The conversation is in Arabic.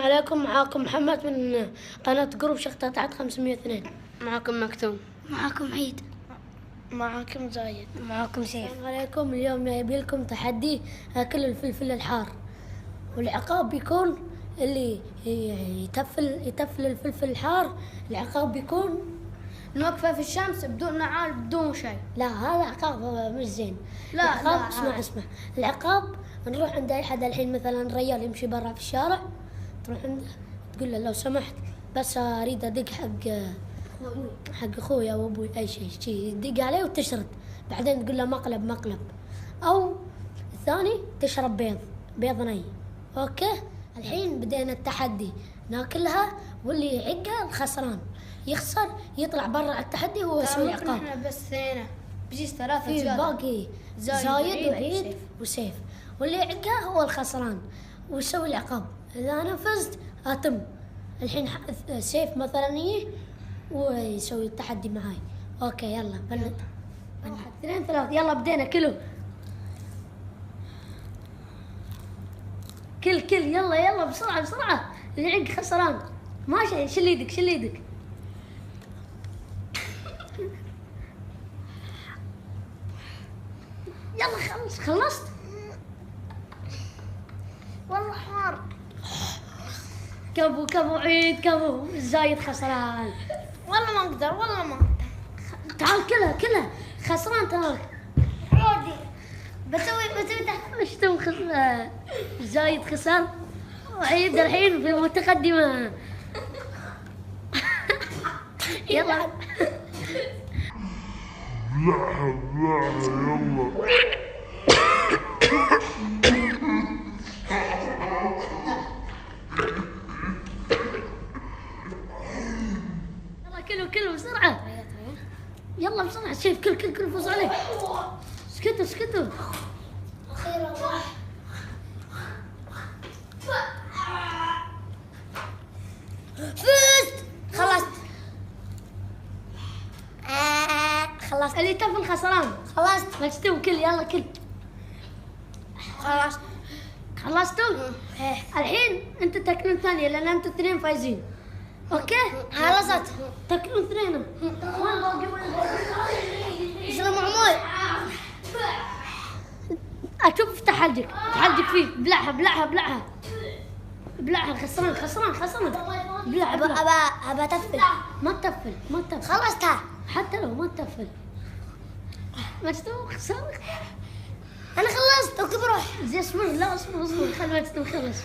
عليكم. معاكم محمد من قناة جروب شقطة تحت 502. معاكم مكتوم. معاكم عيد. معاكم زايد. معاكم سيف. السلام عليكم. اليوم جايب لكم تحدي أكل الفلفل الحار، والعقاب بيكون اللي يتفل الفلفل الحار. العقاب بيكون نوقفه في الشمس بدون نعال بدون شيء. لا، هذا عقاب مش زين. لا، العقاب لا، اسمع العقاب نروح عند اي حد الحين، مثلا ريال يمشي برا في الشارع، تروح عنده تقول له لو سمحت بس اريد ادق حق اخوي او ابوي اي شيء، دق عليه وتشرد، بعدين تقول له مقلب. او الثاني تشرب بيض ني. اوكي، الحين بدينا التحدي، ناكلها واللي يعقها الخسران، يخسر يطلع برا التحدي وهو يسوي العقاب. احنا بس اثنين بجيس ثلاثة في زيادة. باقي زايد وعيد وسيف، واللي يعقها هو الخسران ويسوي العقاب. اذا انا فزت اتم. الحين سيف مثلا يجي ويسوي التحدي معاي. اوكي يلا بنت 1 2 3 يلا بدينا. كل يلا بسرعة اللي يعق خسران. ماشي، شيل يدك يلا خلصت والله حار. كفو عيد زايد خسران. والله ما اقدر. تعال كلها خسران تراك. عودي بسوي تحت. وش زايد خسر وعيد الحين في المتقدمة. يلا كله بسرعة. يلا بسرعة شيف، كل فوز عليه. اسكتوا. أخيرا فزت. خلصت. اللي تفل خسران. خلصت. لا تستوي يلا كل. خلصتوا؟ الحين انتوا تاكلون ثانية لان انتوا 2 فايزين. اوكي؟ خلصت. تاكلون 2. وين باقي؟ شنو معمول؟ اشوف افتح حلقك فيه. بلعها خسران. بلعها. ابى اتفل. ما تفل. خلصتها. حتى لو ما تفل ما تستوي خسارة. انا خلصت. اوكي بروح. زي اصبر. لا اصبر خلي ما تستوي. خلص.